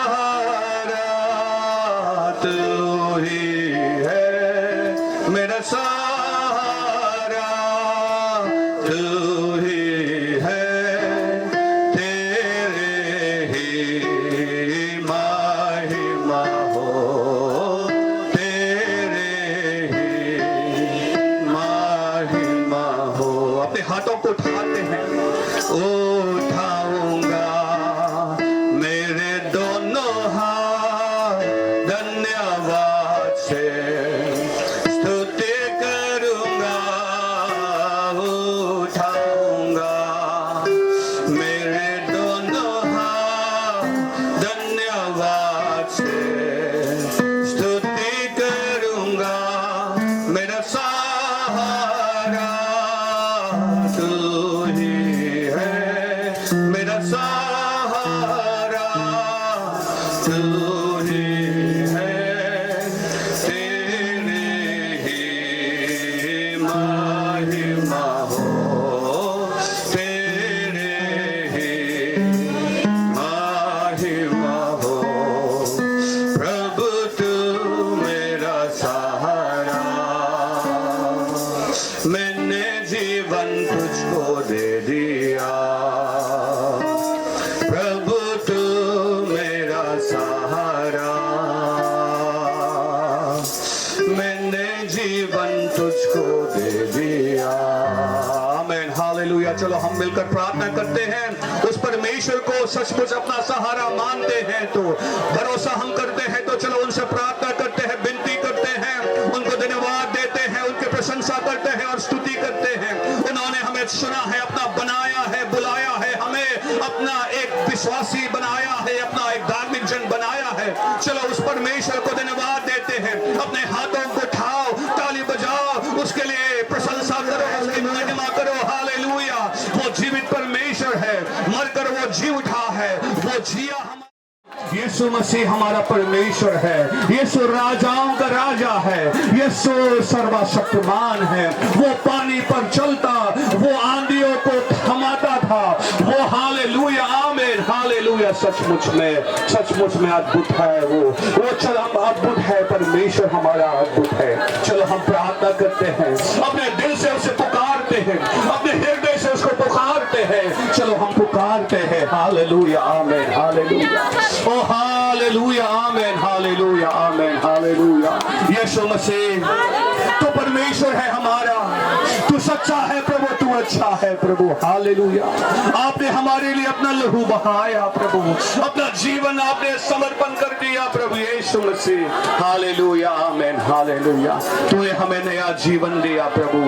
सहारा तू ही है, मेरा सहारा तू ही है, तेरे ही महिमा हो, तेरे ही महिमा हो। अपने हाथों को उठाते हैं, उठाऊंगा मेरे दोनों हाथ धन्यवाद से स्तुति करूंगा, उठाऊंगा मेरे दोनों हाथ धन्यवाद से स्तुति करूंगा, मेरा सहारा तू ही है, मेरा सहारा तू ही है, तेरे ही महिमा हो, तेरे ही महिमा हो। प्रभु तू मेरा सहारा, मैंने जीवन तुझको दे दिया, प्रभु तू मेरा सहारा, मैंने जीवन तुझको दे दिया। आमीन, हालेलुया। चलो हम मिलकर प्रार्थना करते हैं, उस परमेश्वर को सचमुच अपना सहारा मानते हैं तो, भरोसा हम करते हैं तो चलो उनसे प्रार्थना करते हैं, विनती करते हैं, उनको धन्यवाद देते हैं, उनकी प्रशंसा करते हैं और स्तुति करते हैं। उन्होंने हमें सुना है, अपना बनाया है, बुलाया है, हमें अपना एक विश्वासी बनाया है, अपना एक धार्मिक जन बनाया है। चलो उस परमेश्वर को धन्यवाद देते हैं, अपने हाथों को उठाओ, ताली बजाओ, उसके लिए प्रशंसा करो, उसकी महिमा करो। हालेलुया। वो जीवित परमेश्वर है, मरकर वो जी उठा है, वो जिया। हम यीशु मसीह हमारा परमेश्वर है, यीशु राजाओं का राजा है, यीशु सर्वशक्तिमान है। वो पानी पर चलता, वो आंधियों को थमाता था, वो हालेलुया, आमीन, हालेलुया। सचमुच में अद्भुत है वो चलो हम अद्भुत है, परमेश्वर हमारा अद्भुत है। चलो हम प्रार्थना करते हैं, अपने दिल से उसे पुकारते हैं, अपने हृदय से उसको पुकारते हैं। चलो हम पुकारते हैं, हालेलुया, आमीन, हालेलुया, ओ हालेलुया, आमीन, हालेलुया, आमीन, हालेलुया। यीशु मसीह तो परमेश्वर है हमारा, तू सच्चा है प्रभु, तू अच्छा है प्रभु, हालेलुया। आपने हमारे लिए अपना लहू बहाया प्रभु, अपना जीवन आपने समर्पण कर दिया प्रभु यीशु मसीह, हालेलुया, आमीन, हालेलुया। तूने हमें नया जीवन दिया प्रभु,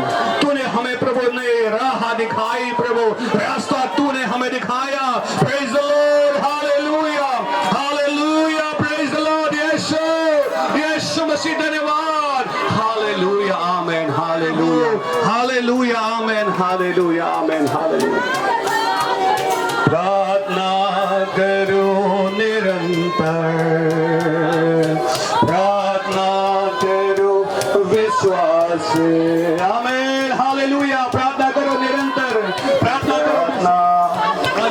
तूने हमें प्रभु नई राह दिखाई प्रभु, रास्ता तूने हमें दिखाया। Praise the lord, hallelujah, hallelujah, praise the lord. Yeshu Masih धन्यवाद, हालेलुया, आमीन, हालेलुया, हालेलुया, आमीन, हालेलुया, आमीन, हालेलुया। प्रार्थना करो निरंतर, प्रार्थना करो विश्वास से, आमीन, हालेलुया। प्रार्थना करो निरंतर, प्रार्थना करो ना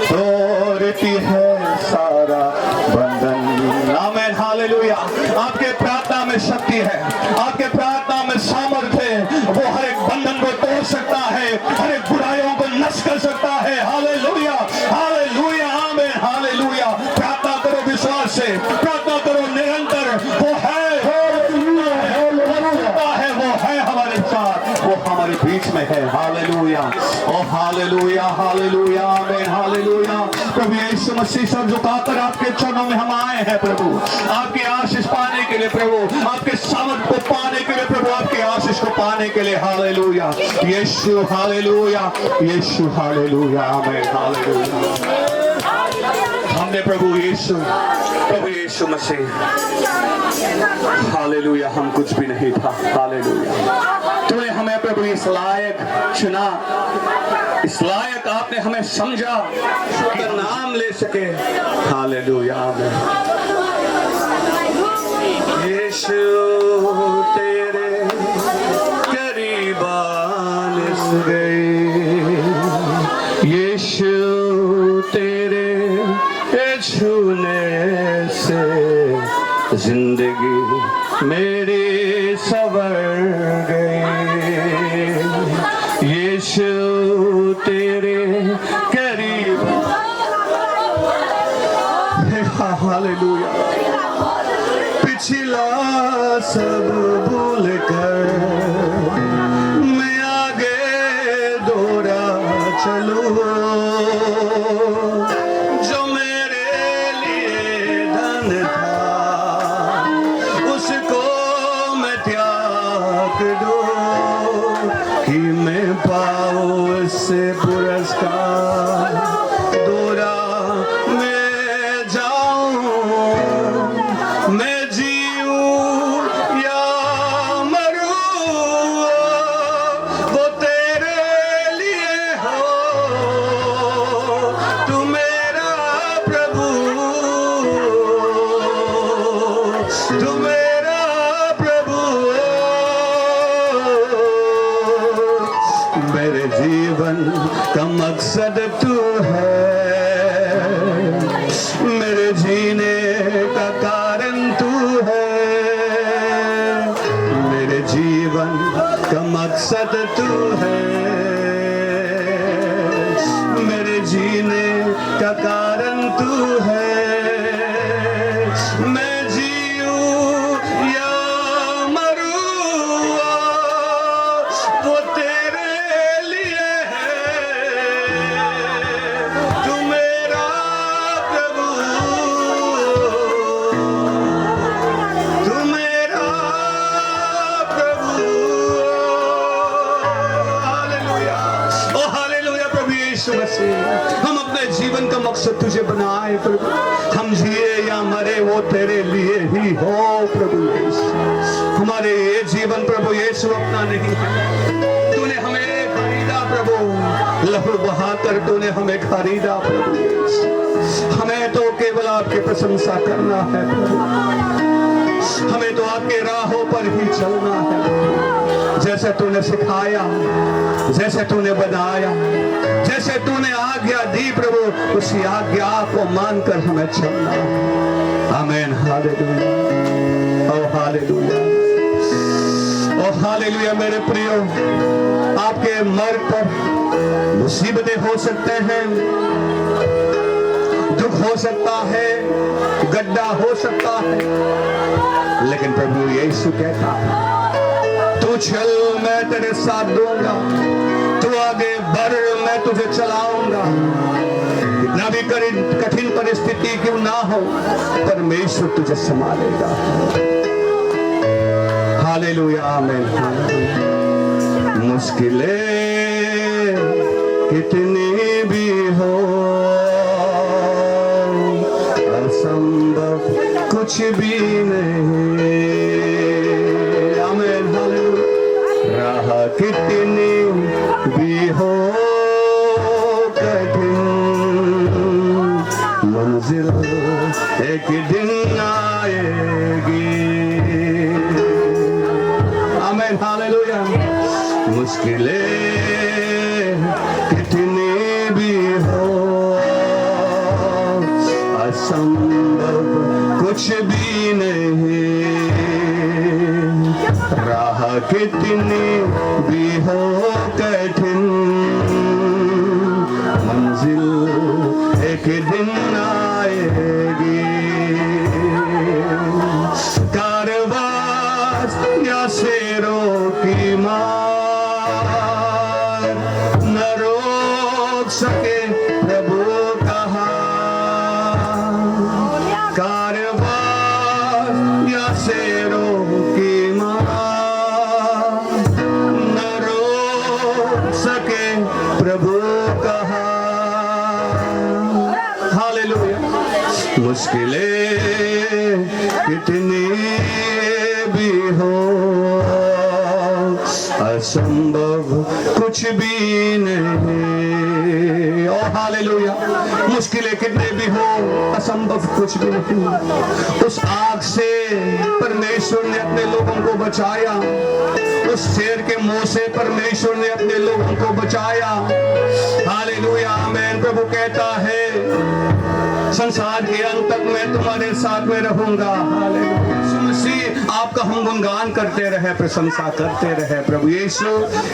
तोड़ती है सारा बंधन, आमीन, हालेलुया। आपके प्रार्थना में शक्ति है, आपके प्रार्थना में सामर्थ्य है, वो हर एक बंधन को तोड़ सकता है, हर एक बुराइयों को नष्ट कर सकता है, हालेलुया, हालेलुया, आमीन, हालेलुया। प्रार्थना करो विश्वास से, प्रार्थना करो निरंतर, वो है हमारे साथ, वो हमारे बीच में है, हालेलुया, ओ हालेलुया, हालेलुया, आमीन, हालेलुया। प्रभु यीशु मसीह सर झुकाकर आपके चरणों में हम आए हैं प्रभु, आपकी आशीष पाने के लिए प्रभु, आपके सामर्थ को पाने के लिए प्रभु, आपकी आशीष को पाने के लिए, हालेलुया, यीशु, हालेलुया, यीशु, हालेलुया, आमीन, हालेलुया। हमने प्रभु यीशु मसीह, हालेलुया, हम कुछ भी नहीं था, हालेलुया। तूने हमें प्रभु इस लायक चुना, इस लायक आपने हमें समझा कि नाम ले सके, हालेलुया, आमीन। यीशु तेरे करीब आने गए, यीशु तेरे छूने से जिंदगी मेरी सवर गई, यीशु तेरे करीब। हालेलुया। पिछला सब भूल कर मैं आगे दौड़ा चलूं, जो मेरे लिए धन था उसको मैं त्याग दूं, कि मैं पाऊं उससे पुरस्कार। दौड़ा मैं जाऊं, मैं जीऊं या मरूं, वो तेरे लिए हो। तू मेरा प्रभु, तू मेरा प्रभु। मेरे जीवन का मकसद तू है, मेरे जीने का कारण तू है। मेरे जीवन का मकसद तू है, मेरे जीने का कारण तू है। मैं जीऊं या मरूं, वो तेरे लिए है। तू मेरा प्रभु, तू मेरा प्रभु। हालेलुया, ओ हालेलुया। प्रभु यीशु मसीह, हम अपने जीवन का मकसद तुझे बनाए प्रभु। हम जिए या मरे वो तेरे लिए ही हो प्रभु यीशु। हमारे ये जीवन प्रभु यीशु अपना नहीं है, तूने हमें खरीदा प्रभु। लहू बहाकर तूने हमें खरीदा प्रभु यीशु। हमें तो केवल आपकी प्रशंसा करना है प्रभु, हमें तो आपके राहों पर ही चलना है। जैसे तूने सिखाया, जैसे तूने बनाया, जैसे तूने आज्ञा दी प्रभु, उसी आज्ञा को मानकर हमें चलना है। आमीन। हालेलुया, ओ हालेलुया, ओ हालेलुया। मेरे प्रियो, आपके मार्ग पर मुसीबतें हो सकते हैं, दुख हो सकता है, गड्ढा हो सकता है, लेकिन प्रभु यीशु कहता है तू चल, मैं तेरे साथ दूंगा। तू आगे बढ़, मैं तुझे चलाऊंगा। कितना भी कठिन परिस्थिति क्यों ना हो, परमेश्वर तुझे संभालेगा। हालेलुया, आमीन। मुश्किलें कितनी भी हो, असंभव कुछ भी नहीं। आमीन, हालेलुया। राह कितनी भी हो कठिन, मंजिल एक दिन आएगी। आमीन, हालेलुया। मुश्किलें कितनी भी हो, असंभव कुछ भी नहीं। राह कितनी भी हो कठिन, मंजिल एक दिन आएगी। कारवां या शेरों की मार न रोक सके प्रभु का हाथ। कारवां या शेरों की मार न रोक सके प्रभु का हाथ। हालेलुया। मुश्किलें कितनी भी हो, असंभव कुछ भी नहीं। ओ हालेलुया। मुश्किलें कितने भी हो, असंभव कुछ भी नहीं। उस आग से परमेश्वर ने अपने लोगों को बचाया, उस शेर के मुंह से परमेश्वर ने अपने लोगों को बचाया। हालेलुया, आमीन। प्रभु कहता है संसार के अंत तक मैं तुम्हारे साथ में रहूंगा। हालेलुया। आपका हम गुणगान करते रहे, प्रशंसा करते रहे प्रभु यीशु।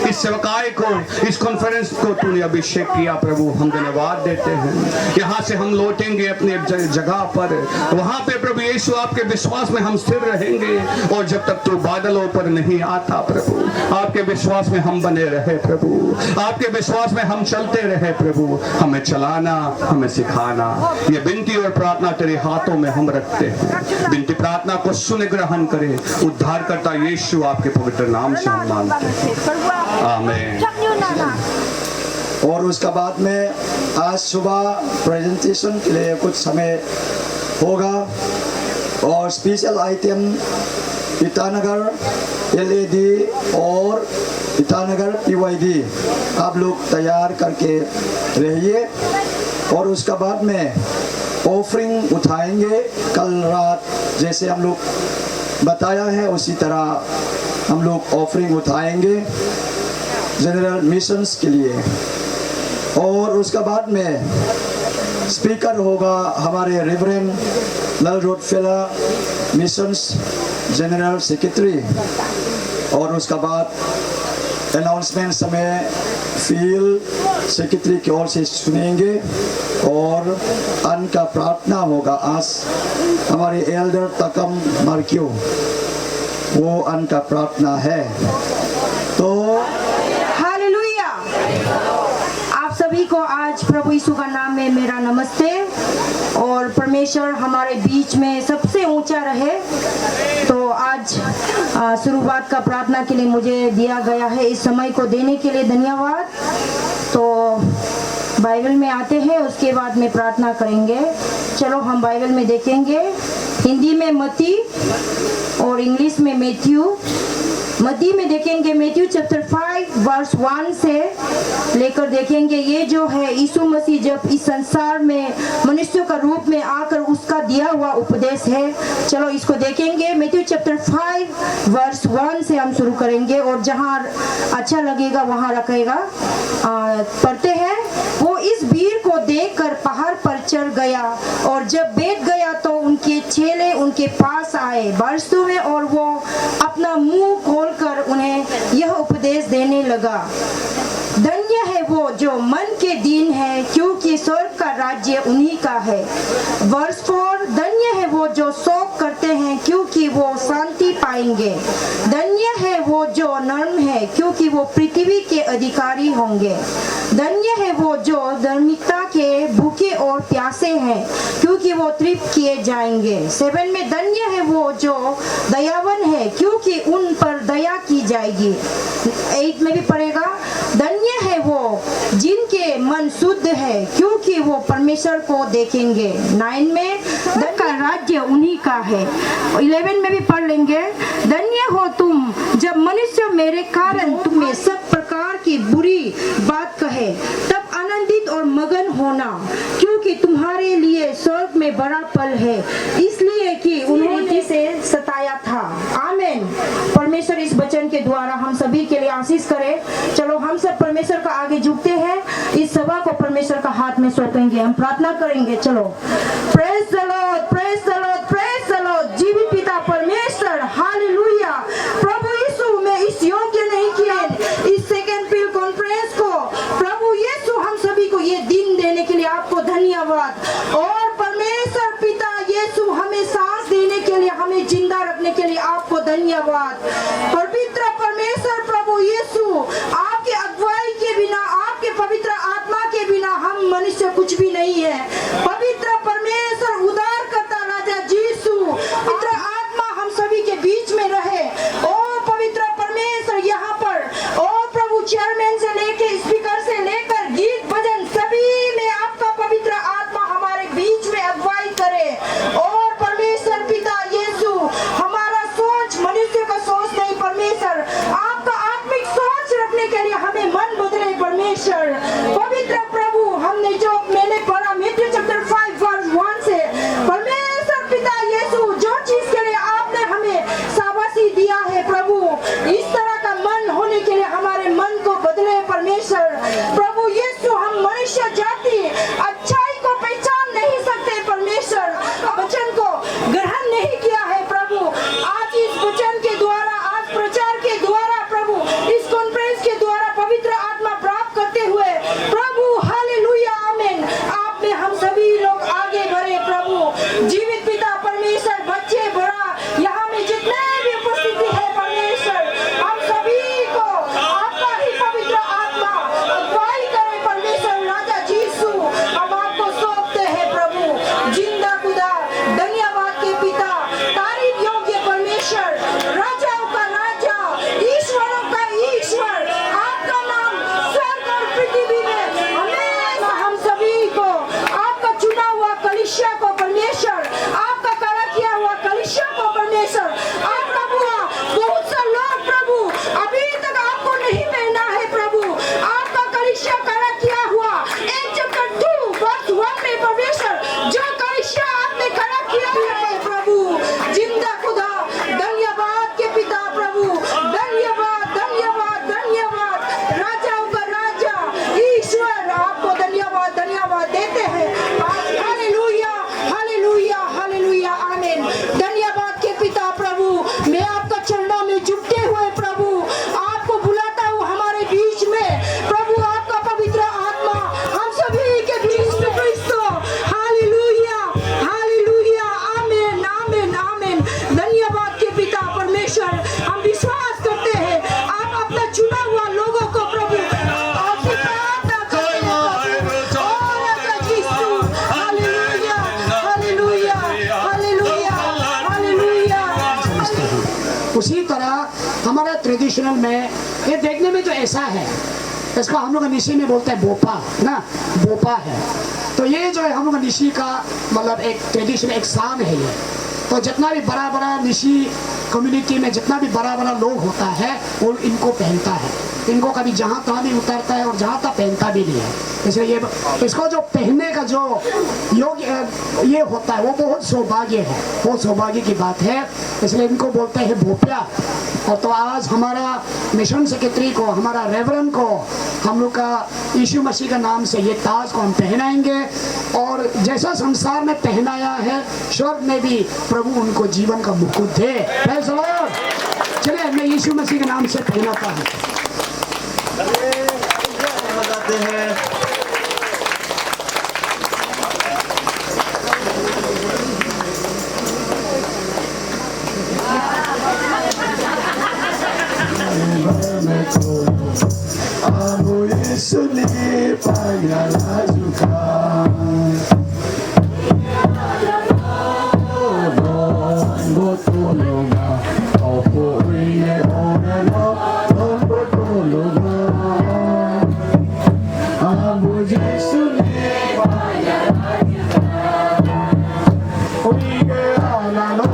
इस सेवकाई को, इस कॉन्फ्रेंस को तूने अभिषेक किया प्रभु, हम धन्यवाद देते हैं। यहाँ से हम लौटेंगे अपने जगह पर, वहां पे प्रभु यीशु आपके विश्वास में हम स्थिर रहेंगे। और जब तक तू बादलों पर नहीं आता प्रभु, आपके विश्वास में हम बने रहे प्रभु, आपके विश्वास में हम चलते रहे प्रभु। हमें चलाना, हमें सिखाना, ये विनती और प्रार्थना तेरे हाथों में हम रखते हैं। विनती प्रार्थना को सुन ग्रहण करे, उद्धारकर्ता यीशु आपके पवित्र नाम से हम मांगते हैं, आमीन। और उसका बाद में आज सुबह प्रेजेंटेशन के लिए कुछ समय होगा और स्पेशल आइटम ईटानगर LED और ईटानगर PYD आप लोग तैयार करके रहिए। और उसका बाद में ऑफरिंग उठाएंगे, कल रात जैसे हम लोग बताया है उसी तरह हम लोग ऑफरिंग उठाएंगे जनरल मिशंस के लिए। और उसका बाद में स्पीकर होगा हमारे रेवरेंड लल रोडफेला, मिशंस जनरल सेक्रेटरी। और उसका बाद अनाउंसमेंट समय फील्ड सेक्रेटरी की ओर से सुनेंगे और अन्न का प्रार्थना होगा। आज हमारे एल्डर तकम मार्क्यो वो अन्न का प्रार्थना है। तो हालेलुया। आप सभी को आज प्रभु यीशु का नाम में मेरा नमस्ते। और परमेश्वर हमारे बीच में सबसे ऊंचा रहे। तो आज शुरुआत का प्रार्थना के लिए मुझे दिया गया है, इस समय को देने के लिए धन्यवाद। तो बाइबल में आते हैं, उसके बाद में प्रार्थना करेंगे। चलो हम बाइबल में देखेंगे, हिंदी में मत्ती और इंग्लिश में मैथ्यू। मत्ती में देखेंगे मैथ्यू चैप्टर 5 वर्स 1 से लेकर देखेंगे। ये जो है यीशु मसीह जब इस संसार में मनुष्य का रूप में आकर उसका दिया हुआ उपदेश है। चलो इसको देखेंगे। मैथ्यू चैप्टर 5 वर्स 1 से हम शुरू करेंगे और जहाँ अच्छा लगेगा वहाँ रखेगा। पढ़ते हैं। वो इस भीड़ को देखकर पहाड़ पर चढ़ गया और जब बैठ गया तो उनके चेले उनके पास आए बरसों में और वो अपना मुंह खोलकर उन्हें यह उपदेश देने लगा। धन्य है वो जो मन के दीन है, क्योंकि स्वर्ग का राज्य उन्हीं का है। वर्ष 4, धन्य है वो जो शोक करते हैं, क्योंकि वो शांति पाएंगे। धन्य है वो जो नर्म है, क्योंकि वो पृथ्वी के अधिकारी होंगे। धन्य है वो जो धार्मिकता के भूखे और प्यासे हैं, क्योंकि वो तृप्त किए जाएंगे। 7 में धन्य है वो जो दयावान है, क्योंकि उन पर दया की जाएगी। 8 में भी पढ़ेगा, धन्य है वो जिनके मन शुद्ध है, क्योंकि वो परमेश्वर को देखेंगे। 9 में धन्य का राज्य उन्हीं का है। 11 में भी पढ़ लेंगे, धन्य हो तुम जब मनुष्य मेरे कारण तुम्हें सब प्रकार की बुरी बात कहे, तब आनंदित और मगन होना, क्योंकि तुम्हारे लिए स्वर्ग में बड़ा फल है, इसलिए कि उन्होंने से सताया था। आमीन। परमेश्वर इस वचन के द्वारा हम सभी के लिए आशीष करे। चलो हम सब परमेश्वर का आगे झुकते हैं, इस सभा को परमेश्वर का हाथ में सौंपेंगे, हम प्रार्थना करेंगे। चलो praise the Lord, praise the Lord, praise the Lord. जीवित पिता परमेश्वर, हालेलुया। प्रभु यीशु मैं इस योग्य नहीं किए इस सेकंड फील्ड कॉन्फ्रेंस को, प्रभु यीशु हम सभी को ये दिन देने के लिए आपको धन्यवाद। और परमेश्वर पिता यीशु हमें सांस देने के लिए, हमें जिंदा रखने के लिए आपको धन्यवाद। पवित्र परमेश्वर प्रभु यीशु, आपके अगुवाई के बिना, आपके पवित्र आत्मा के बिना हम मनुष्य कुछ भी नहीं है। पवित्र परमेश्वर, उद्धारकर्ता राजा यीशु, पवित्र आत्मा हम सभी के बीच में रहे। ओ पवित्र परमेश्वर, यहाँ पर ओ प्रभु चेयरमैन से लेके स्पीकर से लेकर गीत भजन सभी में आपका पवित्र आत्मा हमारे बीच में अगुवाई करे। और परमेश्वर पिता यीशु, हमारा सोच मनुष्य का सोच नहीं परमेश्वर, आपका आत्मिक सोच रखने के लिए हमें मन बदले परमेश्वर। पवित्र प्रभु, हमने जो मैंने पढ़ा मैथ्यू चैप्टर उसी तरह हमारा ट्रेडिशनल में ये देखने में तो ऐसा है, इसको हम लोग निशी में बोलते हैं बोपा ना, बोपा है। तो ये जो है हम लोग निशी का मतलब एक ट्रेडिशनल एक शान है ये। तो जितना भी बड़ा बड़ा निशी कम्युनिटी में जितना भी बड़ा बड़ा लोग होता है वो इनको पहनता है, इनको कभी जहाँ तहाँ भी उतारता है और जहाँ तक पहनता भी नहीं है। इसलिए ये इसको जो पहनने का जो योग्य ये होता है वो बहुत सौभाग्य है, बहुत सौभाग्य की बात है, इसलिए इनको बोलते हैं भोपिया। और तो आज हमारा मिशन सेक्रेटरी को, हमारा रेवरन को हम लोग का यीशु मसीह का नाम से ये ताज को हम पहनाएंगे और जैसा संसार में पहनाया है स्वर्ग में भी प्रभु उनको जीवन का मुकुट दे। Praise the Lord. चलिए मैं यीशु मसीह के नाम से पहनाता हूँ। बताते हैं Amo Yesu ni payala juga. Botolonga, opo iye orelo, botolonga. Amo Yesu ni payala juga. Oige alalo.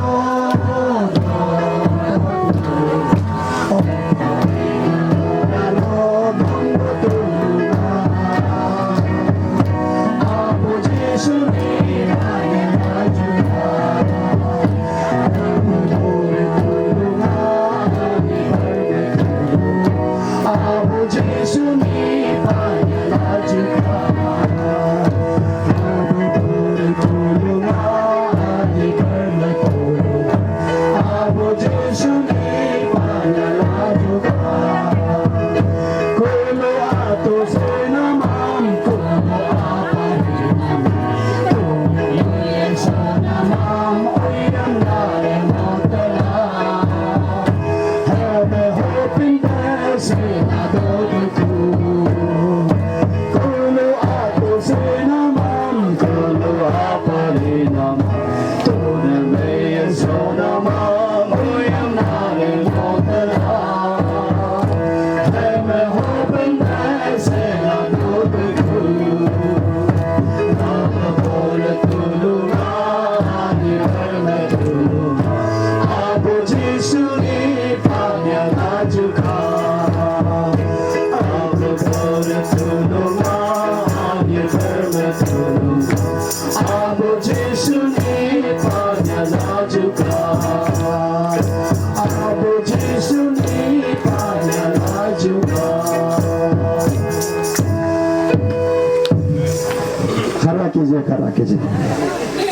खड़ा कीजिए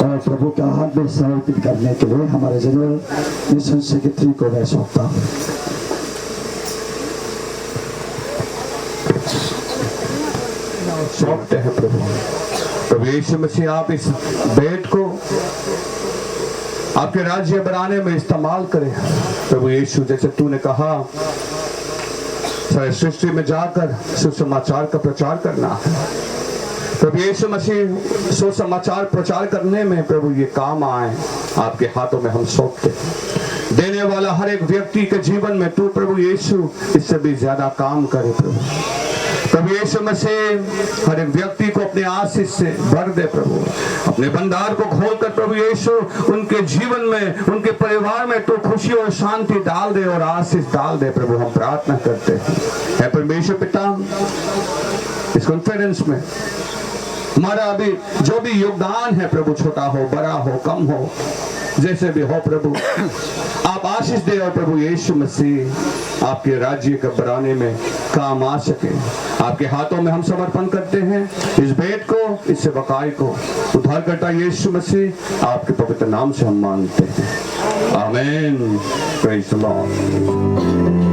और प्रभु का हाथ में समर्पित करने के लिए हमारे जनरल मिशन सेक्रेटरी को मैं सौंपता हूँ। सौंपते हैं प्रभु यीशु मसीह, आप इस बेट को आपके राज्य बनाने में इस्तेमाल करें प्रभु यीशु। जैसे तूने कहा सारे सृष्टि में जाकर सुसमाचार का प्रचार करना है प्रभु यीशु मसीह, सुसमाचार प्रचार करने में प्रभु ये काम आए, आपके हाथों में हम सौंपते हैं। देने वाला हर एक व्यक्ति के जीवन में तू प्रभु यीशु इससे भी ज्यादा काम करे प्रभु यीशु मसीह, हर एक व्यक्ति को अपने आशीष से भर दे प्रभु, अपने भंडार को खोलकर प्रभु यीशु उनके जीवन में, उनके परिवार में तो खुशी और शांति डाल दे और आशीष डाल दे प्रभु। हम प्रार्थना करते हैं परमेश्वर पिता, इस कॉन्फ्रेंस में हमारा अभी जो भी योगदान है प्रभु, छोटा हो बड़ा हो कम हो जैसे भी हो प्रभु, आप आशीष दे और प्रभु यीशु मसीह आपके राज्य का बनाने में काम आ सके। आपके हाथों में हम समर्पण करते हैं इस भेंट को, इस सेवकाई को। उद्धारकर्ता यीशु मसीह आपके पवित्र नाम से हम मांगते हैं, आमीन। Praise the Lord.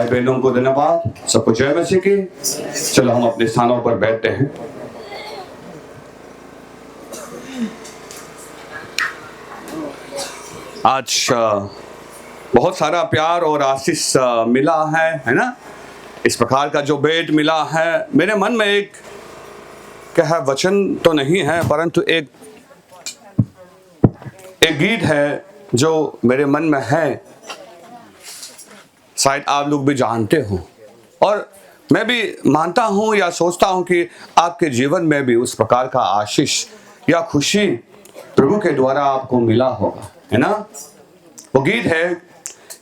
भाई बहनों को धन्यवाद, सबको जय मसीह की। चलो हम अपने स्थानों पर बैठते हैं। आज बहुत सारा प्यार और आशीष मिला है ना। इस प्रकार का जो भेंट मिला है, मेरे मन में एक क्या है, वचन तो नहीं है परंतु एक गीत है जो मेरे मन में है, शायद आप लोग भी जानते हो और मैं भी मानता हूं या सोचता हूं कि आपके जीवन में भी उस प्रकार का आशीष या खुशी प्रभु के द्वारा आपको मिला होगा, है ना। वो गीत है,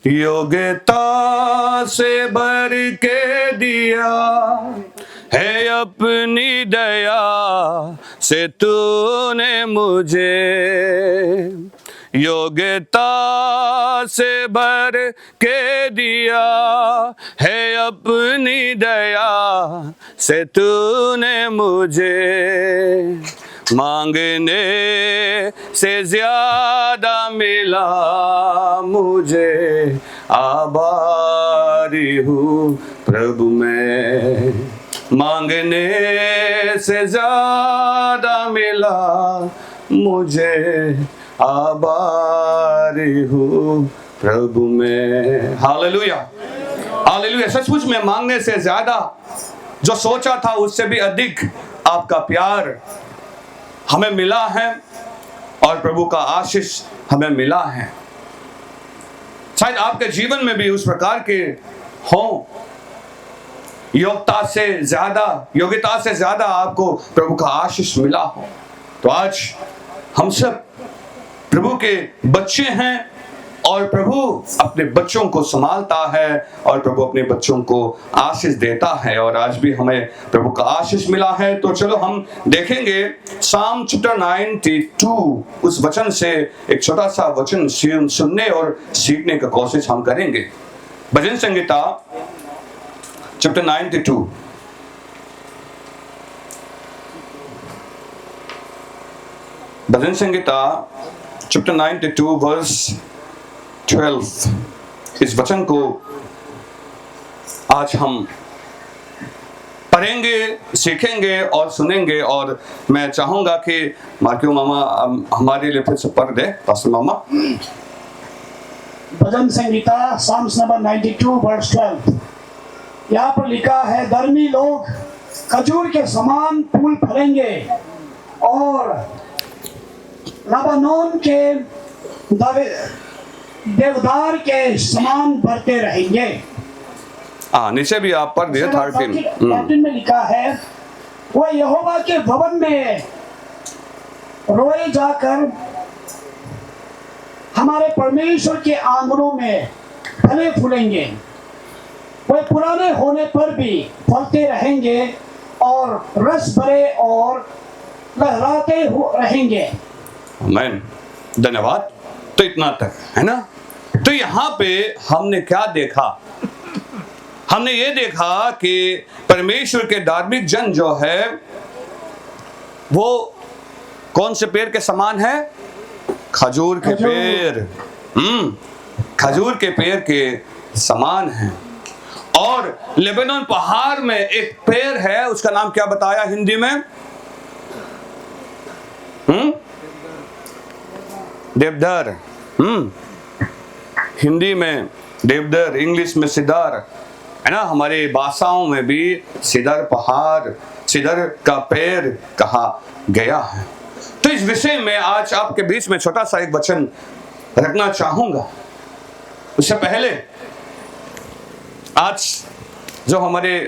योग्यता से भर के दिया है अपनी दया से तूने मुझे, योग्यता से भर के दिया है अपनी दया से तूने मुझे, मांगने से ज्यादा मिला मुझे, आभारी हूँ प्रभु मैं, मांगने से ज्यादा मिला मुझे, आभारी हूँ प्रभु में। Hallelujah, hallelujah. सचमुच में मांगने से ज्यादा, जो सोचा था उससे भी अधिक आपका प्यार हमें मिला है और प्रभु का आशीष हमें मिला है। शायद आपके जीवन में भी उस प्रकार के हो, योग्यता से ज्यादा आपको प्रभु का आशीष मिला हो। तो आज हम सब प्रभु के बच्चे हैं और प्रभु अपने बच्चों को संभालता है और प्रभु अपने बच्चों को आशीष देता है और आज भी हमें प्रभु का आशीष मिला है। तो चलो हम देखेंगे साम चैप्टर 92, उस वचन से एक छोटा सा वचन सुनने और सीखने का कोशिश हम करेंगे। भजन संहिता चैप्टर 92, भजन संहिता चैप्टर 92 वर्स 12, इस वचन को आज हम पढ़ेंगे, सीखेंगे और सुनेंगे। और मैं चाहूंगा कि मार्कियो मामा हमारे लिए फिर से पढ़ दे। पास्टर मामा, भजन संहिता साम्स नंबर 92 वर्स 12, यहाँ पर लिखा है, धर्मी लोग खजूर के समान फूल फलेंगे और लबानोन के देवदार के समान बढ़ते रहेंगे। नीचे भी आप पढ़ दिए 13 में लिखा है, वो यहोवा के भवन में रोए जाकर हमारे परमेश्वर के आंगनों में फले फूलेंगे, वे पुराने होने पर भी फलते रहेंगे और रस भरे और लहराते रहेंगे। आमीन, धन्यवाद। तो इतना तक है ना। तो यहाँ पे हमने क्या देखा? हमने ये देखा कि परमेश्वर के धार्मिक जन जो है वो कौन से पेड़ के समान है? खजूर के पेड़। खजूर के पेड़ के समान है। और लेबनान पहाड़ में एक पेड़ है, उसका नाम क्या बताया हिंदी में? देवदार। हिंदी में देवदार, इंग्लिश में सिदार, है ना। हमारे भाषाओं में भी सिदर पहाड़, सिदर का पेड़ कहा गया है। तो इस विषय में आज आपके बीच में छोटा सा एक वचन रखना चाहूंगा। उससे पहले आज जो हमारे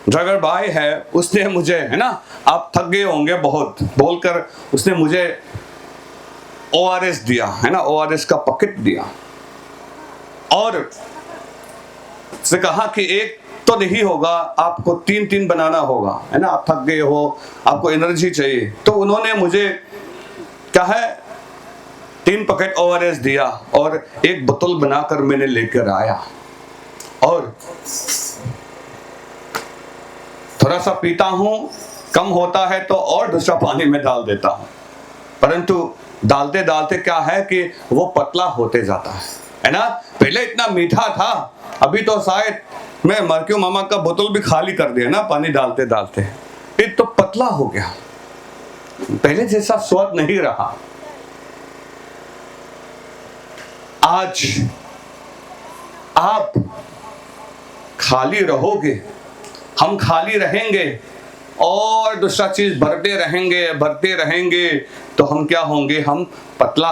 ड्राइवर भाई है, उसने मुझे, है ना, आप थक गए होंगे बहुत बोलकर, उसने मुझे ORS दिया, है ना, ORS का पैकेट दिया और उसने कहा कि एक तो नहीं होगा, आपको 3 बनाना होगा, है ना, आप थक गए हो, आपको एनर्जी चाहिए। तो उन्होंने मुझे क्या है 3 पैकेट ORS दिया और एक बोतल बनाकर मैंने लेकर आया और थोड़ा सा पीता हूं, कम होता है तो और दूसरा पानी में डाल देता हूं, परंतु डालते डालते क्या है कि वो पतला होते जाता है। है ना। पहले इतना मीठा था, अभी तो शायद मैं मरक्यू मामा का बोतल भी खाली कर दिया ना पानी डालते डालते। ये तो पतला हो गया, पहले जैसा स्वाद नहीं रहा। आज आप खाली रहोगे, हम खाली रहेंगे और दूसरा चीज भरते रहेंगे तो हम क्या होंगे, हम पतला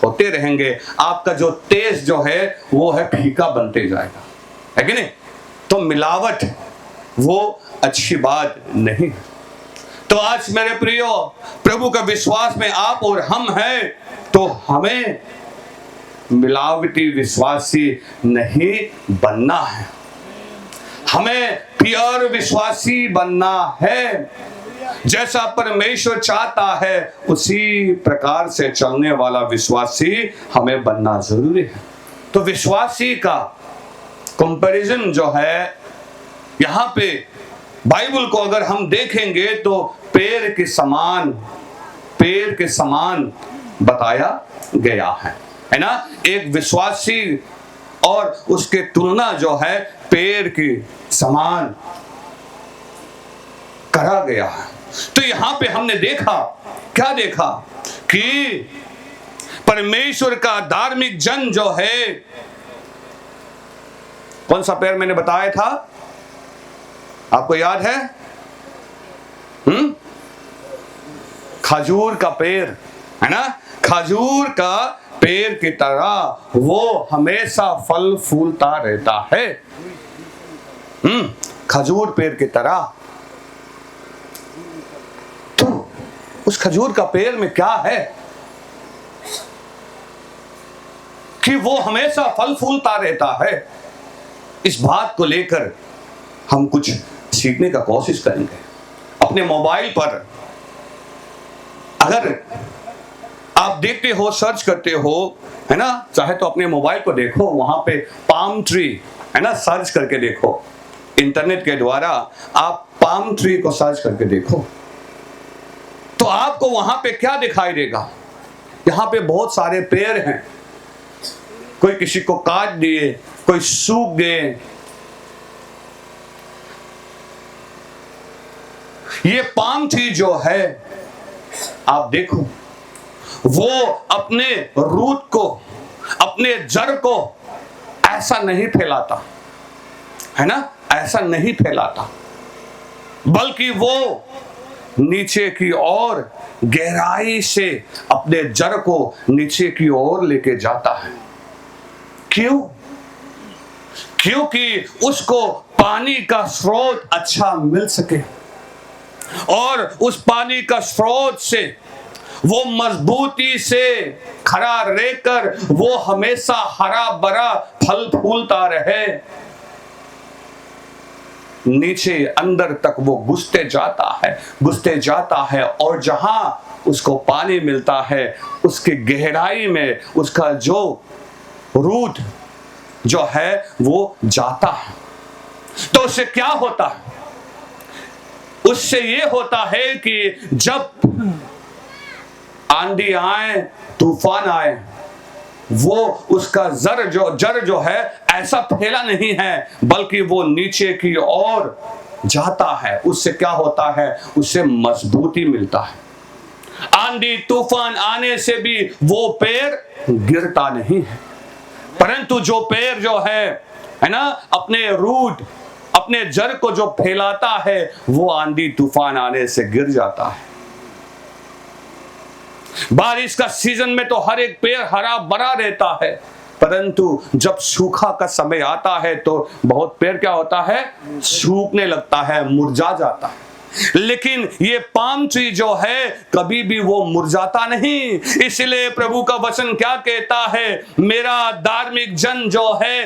होते रहेंगे। आपका जो टेस्ट जो है वो है फीका बनते जाएगा, है कि नहीं। तो मिलावट वो अच्छी बात नहीं। तो आज मेरे प्रियो, प्रभु का विश्वास में आप और हम हैं, तो हमें मिलावटी विश्वासी नहीं बनना है, हमें प्योर विश्वासी बनना है। जैसा परमेश्वर चाहता है उसी प्रकार से चलने वाला विश्वासी हमें बनना जरूरी है। तो विश्वासी का कंपैरिजन जो है यहाँ पे बाइबल को अगर हम देखेंगे तो पेड़ के समान बताया गया है ना। एक विश्वासी और उसके तुलना जो है पेड़ के समान करा गया है। तो यहां पे हमने देखा, क्या देखा कि परमेश्वर का धार्मिक जन जो है, कौन सा पेड़ मैंने बताया था, आपको याद है? खजूर का पेड़, है ना। खजूर का पेड़ की तरह वो हमेशा फल फूलता रहता है। खजूर पेड़ की तरह। तो उस खजूर का पेड़ में क्या है कि वो हमेशा फल फूलता रहता है। इस बात को लेकर हम कुछ सीखने का कोशिश करेंगे। अपने मोबाइल पर अगर आप देखते हो, सर्च करते हो, है ना, चाहे तो अपने मोबाइल को देखो, वहां पे पाम ट्री, है ना, सर्च करके देखो। इंटरनेट के द्वारा आप पाम ट्री को सर्च करके देखो तो आपको वहां पे क्या दिखाई देगा। यहाँ पे बहुत सारे पेड़ हैं, कोई किसी को काट दिए, कोई सूख गए। ये पाम ट्री जो है आप देखो, वो अपने रूट को, अपने जड़ को ऐसा नहीं फैलाता, है ना, ऐसा नहीं फैलाता, बल्कि वो नीचे की ओर गहराई से अपने जड़ को नीचे की ओर लेके जाता है। क्यों? क्योंकि उसको पानी का स्रोत अच्छा मिल सके और उस पानी का स्रोत से वो मजबूती से खड़ा रहकर वो हमेशा हरा भरा फल फूलता रहे। नीचे अंदर तक वो घुसते जाता है और जहां उसको पानी मिलता है उसके गहराई में उसका जो रूट जो है वो जाता है। तो उससे क्या होता है? उससे ये होता है कि जब आंधी आए, तूफान आए, वो उसका जड़ जो है ऐसा फैला नहीं है, बल्कि वो नीचे की ओर जाता है। उससे क्या होता है? उससे मजबूती मिलता है। आंधी तूफान आने से भी वो पेड़ गिरता नहीं है, परंतु जो पेड़ जो है ना, अपने रूट, अपने जड़ को जो फैलाता है, वो आंधी तूफान आने से गिर जाता है। बारिश का सीजन में तो हर एक पेड़ हरा भरा रहता है, परंतु जब सूखा का समय आता है तो बहुत पेड़ क्या होता है? सूखने लगता है, मुरझा जाता है। लेकिन ये पाम ट्री जो है कभी भी वो मुरझाता नहीं। इसलिए प्रभु का वचन क्या कहता है? मेरा धार्मिक जन जो है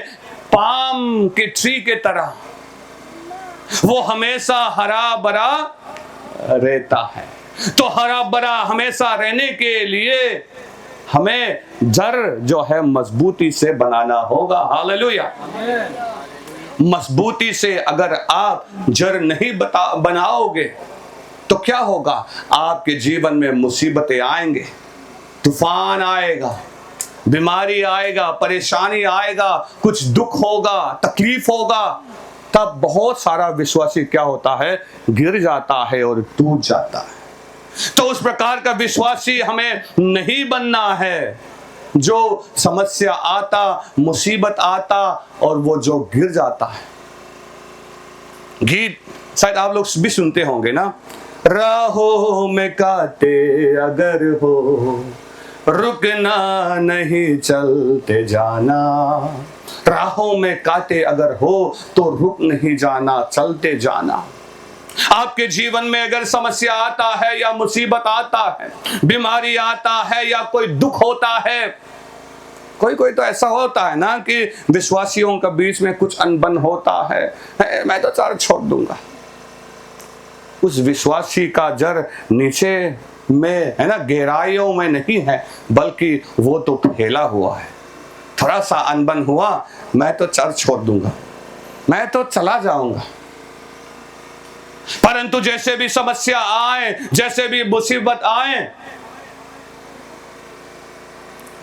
पाम के ट्री के तरह, वो हमेशा हरा भरा रहता है। तो हरा भरा हमेशा रहने के लिए हमें जड़ जो है मजबूती से बनाना होगा। हालेलुया। मजबूती से अगर आप जड़ नहीं बनाओगे तो क्या होगा? आपके जीवन में मुसीबतें आएंगे, तूफान आएगा, बीमारी आएगा, परेशानी आएगा, कुछ दुख होगा, तकलीफ होगा, तब बहुत सारा विश्वासी क्या होता है, गिर जाता है और टूट जाता है। तो उस प्रकार का विश्वासी हमें नहीं बनना है, जो समस्या आता, मुसीबत आता और वो जो गिर जाता है। गीत शायद आप लोग भी सुनते होंगे ना, राहों में कांटे अगर हो, रुकना नहीं चलते जाना। राहों में कांटे अगर हो तो रुक नहीं जाना, चलते जाना। आपके जीवन में अगर समस्या आता है या मुसीबत आता है, बीमारी आता है या कोई दुख होता है, कोई तो ऐसा होता है ना कि विश्वासियों के बीच में कुछ अनबन होता है, मैं तो चर्च छोड़ दूंगा। उस विश्वासी का जड़ नीचे में है ना, गहराइयों में नहीं है, बल्कि वो तो फैला हुआ है। थोड़ा सा अनबन हुआ, मैं तो चर्च छोड़ दूंगा, मैं तो चला जाऊंगा। परंतु जैसे भी समस्या आए, जैसे भी मुसीबत आए,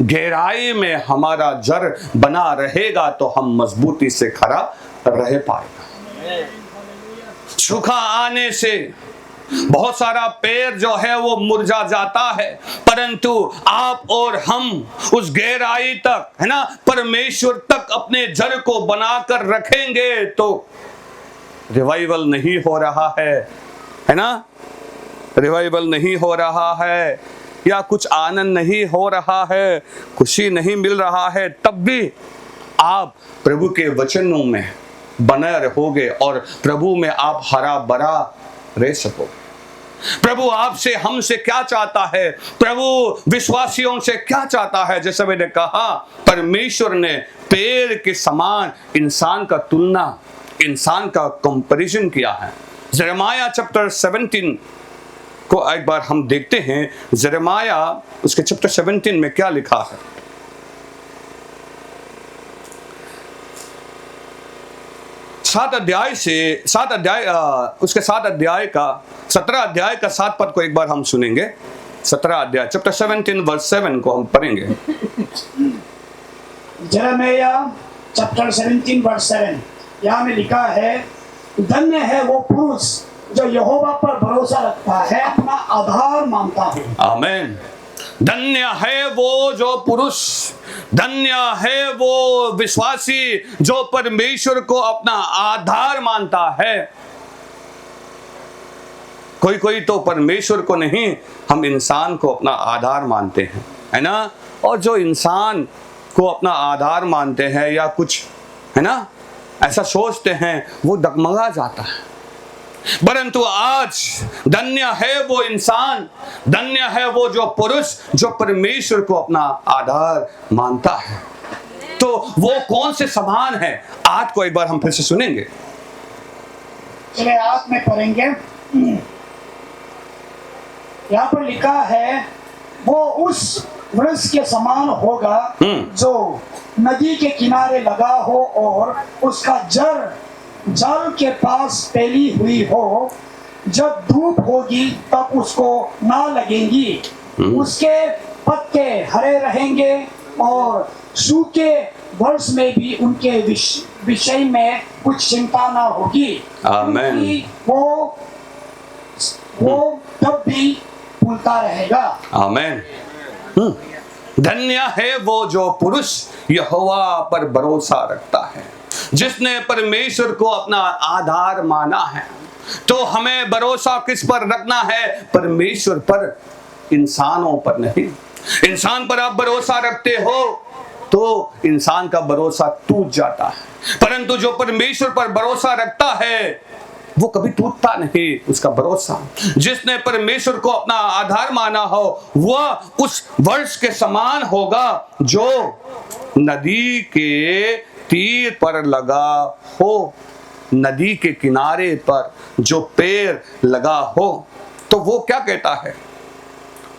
गहराई में हमारा जड़ बना रहेगा तो हम मजबूती से खड़ा रह पाएगा। सूखा आने से बहुत सारा पेड़ जो है वो मुरझा जाता है, परंतु आप और हम उस गहराई तक है ना, परमेश्वर तक अपने जड़ को बनाकर रखेंगे तो रिवाइवल नहीं हो रहा है ना, रिवाइवल नहीं हो रहा है या कुछ आनंद नहीं हो रहा है, खुशी नहीं मिल रहा है, तब भी आप प्रभु के वचनों में बने रहोगे और प्रभु में आप हरा भरा रह सकोगे। प्रभु आपसे, हमसे क्या चाहता है, प्रभु विश्वासियों से क्या चाहता है? जैसे मैंने कहा, परमेश्वर ने पेड़ के समान इंसान का तुलना, इंसान का कंपैरिजन किया है। यिर्मयाह चैप्टर 17 को एक बार हम देखते हैं। यिर्मयाह उसके चैप्टर 17 में क्या लिखा है। उसके 7 अध्याय का 17 अध्याय का 7 पद को एक बार हम सुनेंगे। 17 अध्याय चैप्टर 17 वर्स 7 को हम पढ़ेंगे। यिर्मयाह चैप्टर 17 वर्स 7 यहाँ में लिखा है, धन्य है वो पुरुष जो यहोवा पर भरोसा रखता है, अपना आधार मानता है। आमीन। धन्य है वो जो पुरुष, धन्य है वो विश्वासी जो परमेश्वर को अपना आधार मानता है। कोई तो परमेश्वर को नहीं, हम इंसान को अपना आधार मानते हैं, है ना। और जो इंसान को अपना आधार मानते हैं या कुछ है ना ऐसा सोचते हैं, वो डगमगा जाता है। परंतु आज धन्य है वो इंसान, धन्य है वो जो पुरुष जो परमेश्वर को अपना आधार मानता है। तो वो कौन से समान है, आज को एक बार हम फिर से सुनेंगे। चलिए आज में पढ़ेंगे। यहाँ पर लिखा है, वो उस वृक्ष के समान होगा जो नदी के किनारे लगा हो और उसका जड़ जल के पास फैली हुई हो। जब धूप होगी तब उसको ना लगेंगी, उसके पत्ते हरे रहेंगे और सूखे वर्ष में भी उनके विषय में कुछ चिंता ना होगी। आमीन। वो तब भी फूलता रहेगा। आमीन। धन्य है वो जो पुरुष यहोवा पर भरोसा रखता है, जिसने परमेश्वर को अपना आधार माना है। तो हमें भरोसा किस पर रखना है? परमेश्वर पर, इंसानों पर नहीं। इंसान पर आप भरोसा रखते हो तो इंसान का भरोसा टूट जाता है, परंतु जो परमेश्वर पर भरोसा रखता है वो कभी टूटता नहीं उसका भरोसा। जिसने परमेश्वर को अपना आधार माना हो वह उस वृक्ष के समान होगा जो नदी के तीर पर लगा हो, नदी के किनारे पर जो पेड़ लगा हो। तो वो क्या कहता है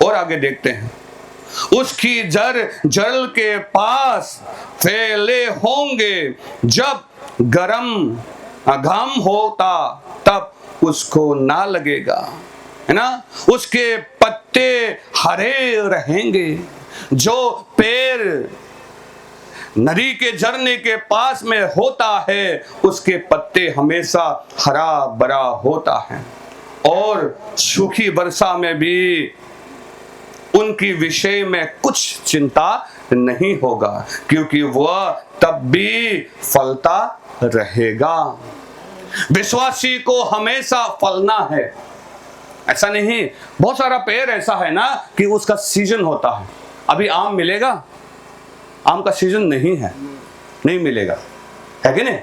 और आगे देखते हैं, उसकी जड़ जल के पास फैले होंगे, जब घाम होता तब उसको ना लगेगा, है ना। उसके पत्ते हरे रहेंगे, जो पेड़ नदी के झरने के पास में होता है उसके पत्ते हमेशा हरा भरा होता है, और सूखी वर्षा में भी उनकी विषय में कुछ चिंता नहीं होगा, क्योंकि वह तब भी फलता रहेगा। विश्वासी को हमेशा फलना है, ऐसा नहीं। बहुत सारा पेड़ ऐसा है ना कि उसका सीजन होता है। अभी आम मिलेगा, आम का सीजन नहीं है, नहीं मिलेगा, है कि नहीं?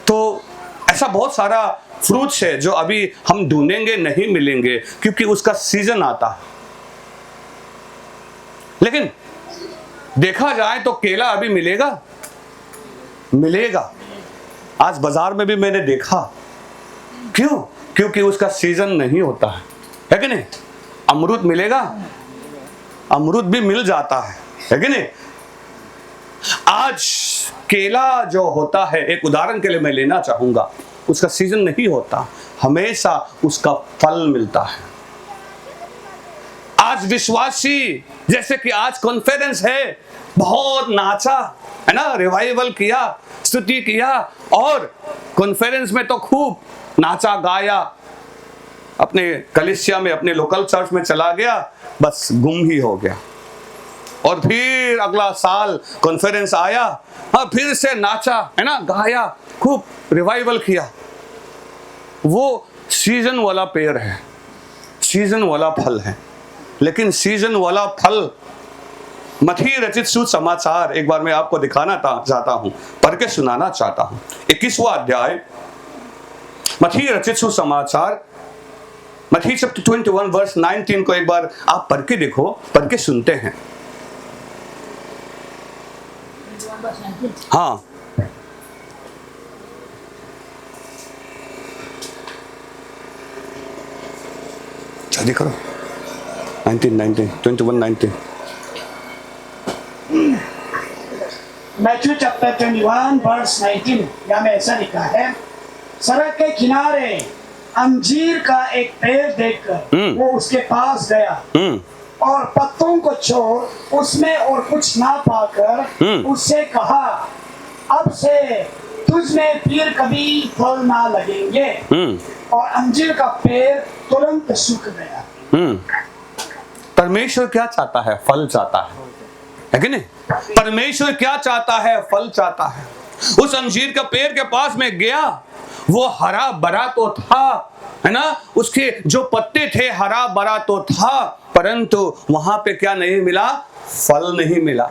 तो ऐसा बहुत सारा फ्रूट्स है जो अभी हम ढूंढेंगे नहीं मिलेंगे, क्योंकि उसका सीजन आता है। लेकिन देखा जाए तो केला अभी मिलेगा, मिलेगा। आज बाजार में भी मैंने देखा। क्यों? क्योंकि उसका सीजन नहीं होता है कि नहीं? अमरूद मिलेगा, अमरूद भी मिल जाता है कि नहीं? आज केला जो होता है, एक उदाहरण के लिए मैं लेना चाहूंगा, उसका सीजन नहीं होता, हमेशा उसका फल मिलता है। आज विश्वासी, जैसे कि आज कॉन्फ्रेंस है, बहुत नाचा है ना, रिवाइवल किया, स्तुति किया, और कॉन्फ्रेंस में तो खूब नाचा गाया, अपने कलीसिया में, अपने लोकल चर्च में चला गया, बस गुम ही हो गया। और फिर अगला साल कॉन्फ्रेंस आया, हाँ, फिर से नाचा है ना, गाया, खूब रिवाइवल किया। वो सीजन वाला पेड़ है, सीजन वाला फल है। लेकिन सीजन वाला फल, मत्ती रचित सुसमाचार, एक बार मैं आपको दिखाना चाहता हूं, पढ़ के सुनाना चाहता हूं। 21वां अध्याय मत्ती रचित सुसमाचार, मत्ती चैप्टर 21 वर्स 19 को एक बार आप पढ़ के देखो, पढ़ के सुनते हैं। हाँ, जल्दी करो। 21:19 मैथ्यू चैप्टर 21 वर्स 19 या में ऐसा लिखा है, सड़क के किनारे अंजीर का एक पेड़ देखकर वो उसके पास गया और पत्तों को छोड़ उसमें और कुछ ना पाकर उससे कहा, अब से तुझ में फिर कभी फल ना लगेंगे। और अंजीर का पेड़ तुरंत सूख गया। परमेश्वर क्या चाहता है? फल चाहता है कि नहीं? परमेश्वर क्या चाहता है? फल चाहता है। उस अंजीर का पेड़ के पास में गया, वो हरा भरा तो था, है ना, उसके जो पत्ते थे हरा भरा तो था, परंतु वहां पे क्या नहीं मिला? फल नहीं मिला।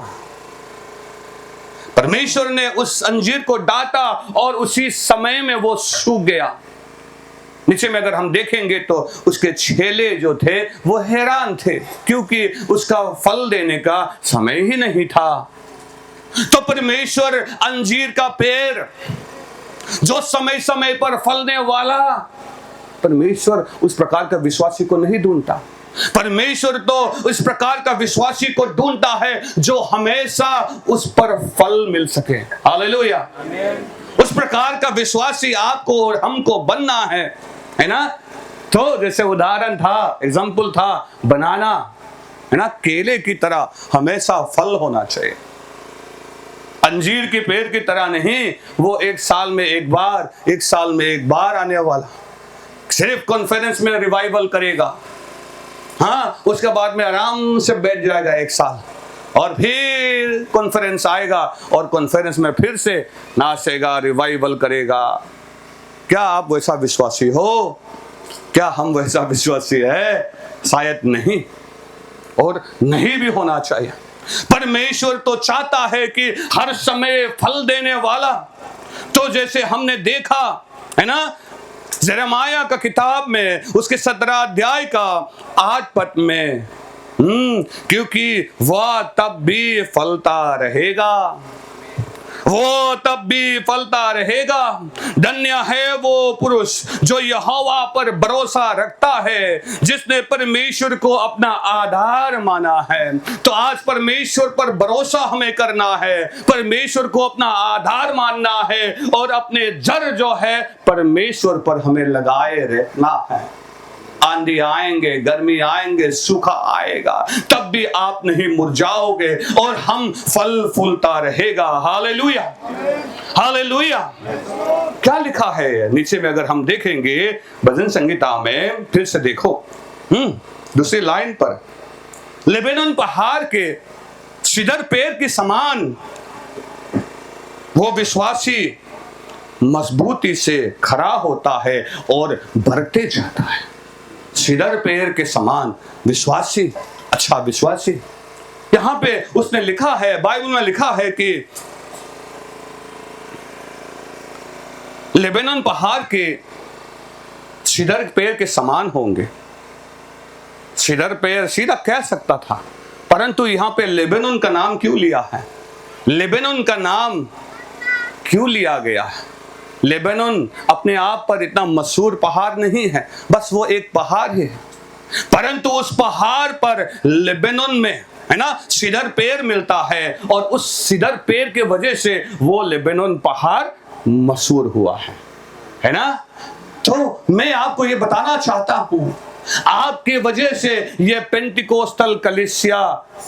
परमेश्वर ने उस अंजीर को डांटा और उसी समय में वो सूख गया। नीचे में अगर हम देखेंगे तो उसके छेले जो थे वो हैरान थे, क्योंकि उसका फल देने का समय ही नहीं था। तो परमेश्वर अंजीर का पेड़ जो समय समय पर फलने वाला, परमेश्वर उस प्रकार का विश्वासी को नहीं ढूंढता। परमेश्वर तो इस प्रकार का विश्वासी को ढूंढता है जो हमेशा उस पर फल मिल सके। हालेलुया। उस प्रकार का विश्वासी आपको और हमको बनना है ना। तो जैसे उदाहरण था, एग्जाम्पल था बनाना, है ना, केले की तरह हमेशा फल होना चाहिए। अंजीर के पेड़ की तरह नहीं, वो एक साल में एक बार आने वाला, सिर्फ कॉन्फ्रेंस में रिवाइवल करेगा, हाँ, उसके बाद में आराम से बैठ जाएगा एक साल, और फिर कॉन्फ्रेंस आएगा और कॉन्फ्रेंस में फिर से नाचेगा, रिवाइवल करेगा। क्या आप वैसा विश्वासी हो? क्या हम वैसा विश्वासी है? शायद नहीं, और नहीं भी होना चाहिए। परमेश्वर तो चाहता है कि हर समय फल देने वाला। तो जैसे हमने देखा है ना, यिर्मयाह का किताब में उसके 17 अध्याय का 8 पद में, क्योंकि वह तब भी फलता रहेगा, वो तब भी फलता रहेगा। धन्य है वो पुरुष जो यहोवा पर भरोसा रखता है, जिसने परमेश्वर को अपना आधार माना है। तो आज परमेश्वर पर भरोसा हमें करना है, परमेश्वर को अपना आधार मानना है, और अपने जड़ जो है परमेश्वर पर हमें लगाए रहना है। आंधी आएंगे, गर्मी आएंगे, सूखा आएगा, तब भी आप नहीं मुरझाओगे और हम फल फूलता रहेगा। Hallelujah, hallelujah. क्या लिखा है नीचे में? अगर हम देखेंगे भजन संगीता में, फिर से देखो दूसरी लाइन पर, लेबेनोन पहाड़ के सीदर पेड़ के समान वो विश्वासी मजबूती से खड़ा होता है और बढ़ते जाता है। सीदर पेड़ के समान विश्वासी, अच्छा विश्वासी। यहां पे उसने लिखा है, बाइबल में लिखा है कि लेबेनोन पहाड़ के सीदर पेड़ के समान होंगे। सीदर पेड़ सीधा कह सकता था, परंतु यहां पे लेबेनोन का नाम क्यों लिया है? लेबेनोन का नाम क्यों लिया गया है? लेबेनोन अपने आप पर इतना मशहूर पहाड़ नहीं है, बस वो एक पहाड़ है, परंतु उस पहाड़ पर लेबेनोन में है ना सीदर पेड़ मिलता है और उस सीदर पेड़ के वजह से वो लेबेनोन पहाड़ मशहूर हुआ है ना। तो मैं आपको ये बताना चाहता हूं, आपके वजह से ये पेंटिकोस्टल कलीसिया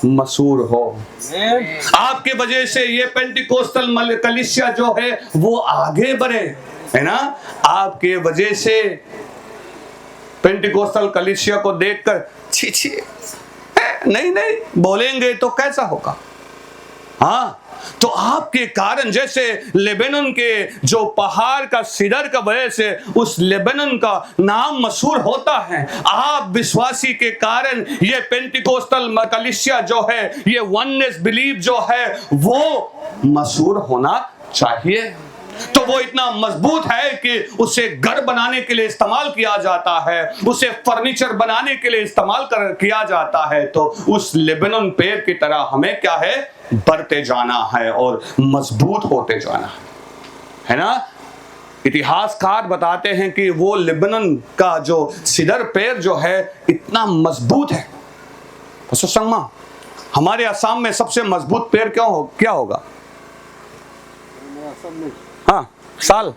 मशहूर हो, आपके वजह से ये पेंटिकोस्टल कलीसिया जो है वो आगे बढ़े, है ना। आपके वजह से पेंटिकोस्टल कलीसिया को देखकर छी छी नहीं नहीं बोलेंगे तो कैसा होगा? हाँ, तो आपके कारण, जैसे लेबेनोन के जो पहाड़ का सीदर का वजह से उस लेबेनोन का नाम मशहूर होता है, आप विश्वासी के कारण ये पेंटिकोस्टल कलीसिया जो है, ये वननेस बिलीव जो है वो मशहूर होना चाहिए। तो वो इतना मजबूत है कि उसे घर बनाने के लिए इस्तेमाल किया जाता है, उसे फर्नीचर बनाने के लिए इस्तेमाल किया जाता है। तो उस लेबेनोन पेड़ की तरह हमें क्या है, बढ़ते जाना है और मजबूत होते जाना है ना। इतिहासकार बताते हैं कि वो लेबेनोन का जो सीदर पेड़ जो है इतना मजबूत है। संगमा, हमारे असम में सबसे मजबूत पेड़ क्या होगा? हाँ, साल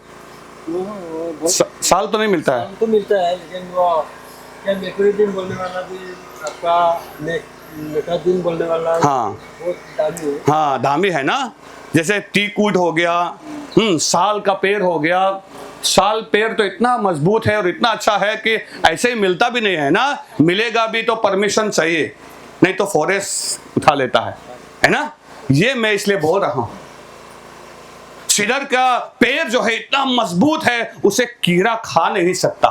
साल तो नहीं मिलता है, तो मिलता है, लेकिन वो क्या मेक्रोदिन बोलने वाला भी आपका मेकादिन बोलने वाला, हाँ वो दामी है। हाँ, दामी है ना। जैसे टीकवुड हो गया, साल का पेड़ हो गया। साल पेड़ तो इतना मजबूत है और इतना अच्छा है कि ऐसे ही मिलता भी नहीं है ना, मिलेगा भी तो परमिशन चाहिए, नहीं तो फॉरेस्ट उठा लेता है ना। ये मैं इसलिए बोल रहा हूं, सीदर का पेड़ जो है इतना मजबूत है, उसे कीड़ा खा नहीं सकता।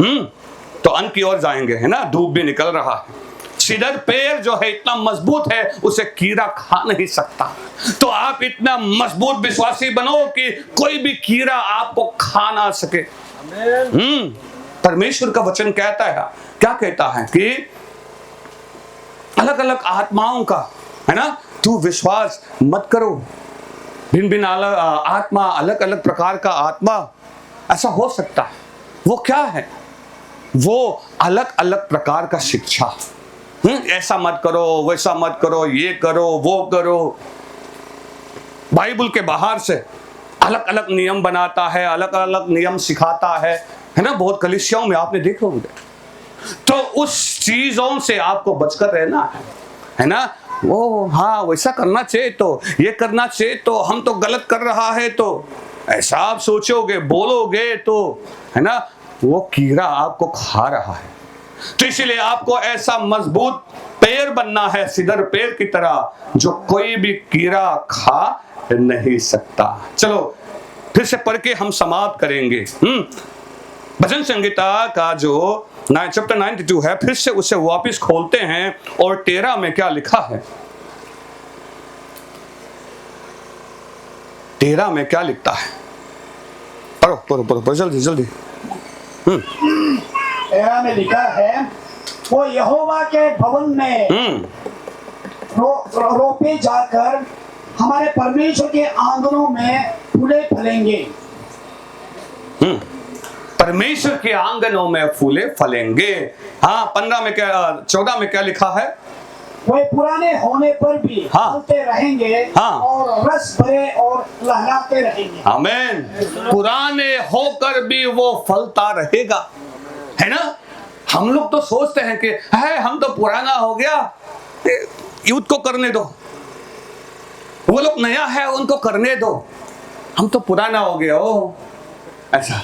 तो अंत की ओर जाएंगे, है ना, धूप भी निकल रहा है। सीदर पेड़ जो है इतना मजबूत है, उसे कीड़ा खा नहीं सकता। तो आप इतना मजबूत विश्वासी बनो कि कोई भी कीड़ा आपको खा ना सके। परमेश्वर का वचन कहता है, क्या कहता है कि अलग अलग आत्माओं का, है ना, तू विश्वास मत करो। भिन्न भिन्न आत्मा, अलग अलग प्रकार का आत्मा ऐसा हो सकता है। वो क्या है? वो अलग अलग प्रकार का शिक्षा, ऐसा मत करो, वैसा मत करो, ये करो, वो करो। बाइबल के बाहर से अलग अलग नियम बनाता है, अलग अलग नियम सिखाता है ना। बहुत कलीसियाओं में आपने देखे होंगे। तो उस चीजों से आपको बचकर रहना है ना। वो हाँ, वैसा करना चाहिए, तो ये करना चाहिए, तो हम तो गलत कर रहा है, तो ऐसा आप सोचोगे, बोलोगे तो, है ना, वो कीड़ा आपको खा रहा है। तो इसलिए आपको ऐसा मजबूत पेड़ बनना है, सीदर पेड़ की तरह, जो कोई भी कीड़ा खा नहीं सकता। चलो फिर से पढ़ के हम समाप्त करेंगे। भजन संगीता का जो चैप्टर 92 है, फिर से उसे वापस खोलते हैं और 13 में क्या लिखा है? 13 में क्या लिखता है? पढ़ो पढ़ो पढ़ो जल्दी जल्दी। 13 में लिखा है, वो यहोवा के भवन में रोपे जाकर हमारे परमेश्वर के आंगनों में फूले फलेंगे। परमेश्वर के आंगनों में फूले फलेंगे। हाँ, 15 में क्या, 14 में क्या लिखा है? वे पुराने होने पर भी फलते रहेंगे, हाँ, और रस भरे और लहराते रहेंगे। आमीन। पुराने होकर भी वो फलता रहेगा, है ना। हम लोग तो सोचते हैं कि है हम तो पुराना हो गया, यूथ को करने दो, वो लोग नया है उनको करने दो, हम तो पुराना हो गया हो, ऐसा।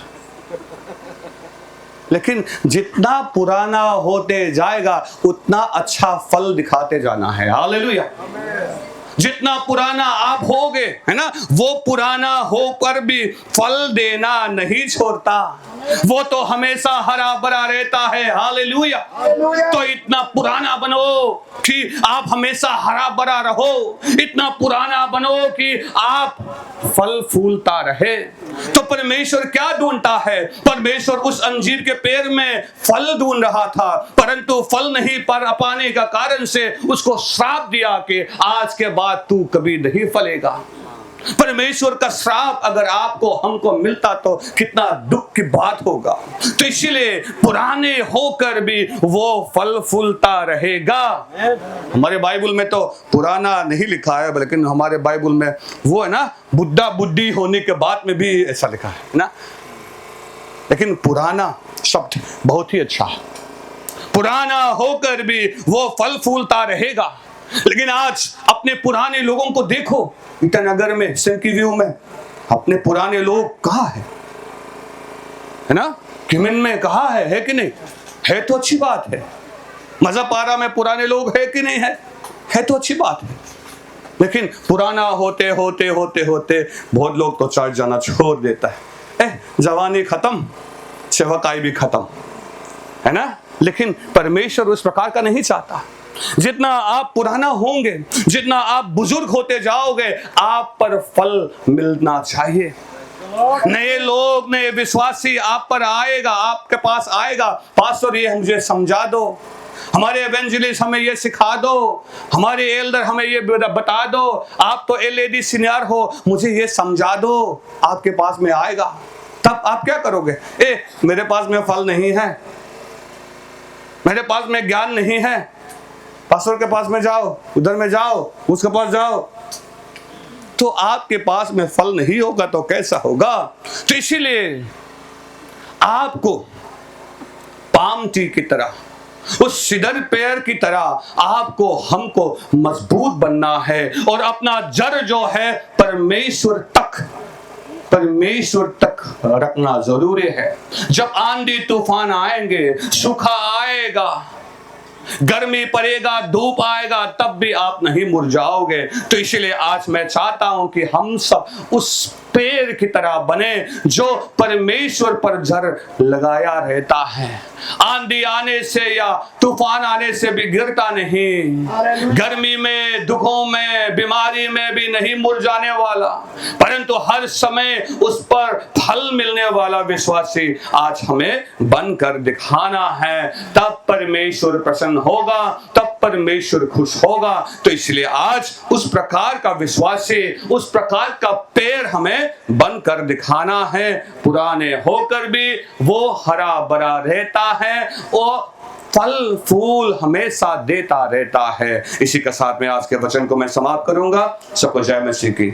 लेकिन जितना पुराना होते जाएगा उतना अच्छा फल दिखाते जाना है। हालेलुया। जितना पुराना आप होगे, है ना, वो पुराना होकर भी फल देना नहीं छोड़ता, वो तो हमेशा हरा भरा रहता है। हालेलुया। तो इतना पुराना बनो कि आप हमेशा हरा भरा रहो, इतना पुराना बनो कि आप फल फूलता रहे। तो परमेश्वर क्या ढूंढता है? परमेश्वर उस अंजीर के पेड़ में फल ढूंढ रहा था, परंतु फल नहीं पाने का कारण से उसको श्राप दिया कि आज के बाद तू कभी नहीं फलेगा। परमेश्वर का श्राप अगर आपको हमको मिलता तो कितना दुख की बात होगा। तो इसीलिए पुराने होकर भी वो फल फूलता रहेगा। हमारे बाइबल में तो पुराना नहीं लिखा है, लेकिन हमारे बाइबल में वो है ना, बुढ़ा बुद्धि होने के बाद में भी ऐसा लिखा है ना। लेकिन पुराना शब्द बहुत ही अच्छा, पुराना होकर भी वो फल फूलता रहेगा। लेकिन आज अपने पुराने लोगों को देखो, ईटानगर में, सेंकी व्यू में अपने पुराने लोग कहाँ है ना, किमिन में कहाँ है कि नहीं है? तो अच्छी बात है। मजापारा में पुराने लोग है कि नहीं है तो अच्छी बात है। लेकिन पुराना होते होते होते होते बहुत लोग तो चढ़ जाना छोड़ देता है। जवानी खत्म, सेवकाई भी खत्म, है ना। लेकिन परमेश्वर उस प्रकार का नहीं चाहता। जितना आप पुराना होंगे, जितना आप बुजुर्ग होते जाओगे, आप पर फल मिलना चाहिए। नए लोग, नए विश्वासी आप पर आएगा, आपके पास आएगा, पास्टर ये मुझे समझा दो, हमारे एवेंजलिस्ट हमें ये सिखा दो, हमारे एल्डर हमें ये बता दो, आप तो एलएडी सीनियर हो, मुझे ये समझा दो। आपके पास में आएगा, तब आप क्या करोगे? मेरे पास में फल नहीं है, मेरे पास में ज्ञान नहीं है, पास्टर के पास में जाओ, उधर में जाओ, उसके पास जाओ, तो आपके पास में फल नहीं होगा तो कैसा होगा? तो इसीलिए आपको पाम ट्री की तरह, उस सिदर पेड़ की तरह आपको हमको मजबूत बनना है और अपना जड़ जो है परमेश्वर तक रखना जरूरी है। जब आंधी तूफान आएंगे, सूखा आएगा, गर्मी पड़ेगा, धूप आएगा, तब भी आप नहीं मुरझाओगे। तो इसलिए आज मैं चाहता हूं कि हम सब उस पेड़ की तरह बने जो परमेश्वर पर जड़ लगाया रहता है। आंधी आने से या तूफान आने से भी गिरता नहीं, गर्मी में, दुखों में, बीमारी में भी नहीं मुरझाने वाला, परंतु हर समय उस पर फल मिलने वाला विश्वासी आज हमें बनकर दिखाना है। तब परमेश्वर प्रसन्न होगा, तब परमेश्वर खुश होगा। तो इसलिए आज उस प्रकार का विश्वासी, उस प्रकार का पेड़ हमें बनकर दिखाना है। पुराने होकर भी वो हरा भरा रहता है, वो फल फूल हमेशा देता रहता है। इसी के साथ में आज के वचन को मैं समाप्त करूंगा। सबको जय मसीह की।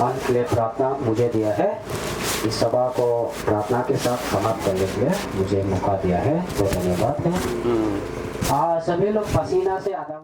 अंत के लिए प्रार्थना मुझे दिया है। इस सभा को प्रार्थना के साथ समाप्त करने के लिए मुझे मौका दिया है, तो धन्यवाद है। सभी लोग पसीना से आधा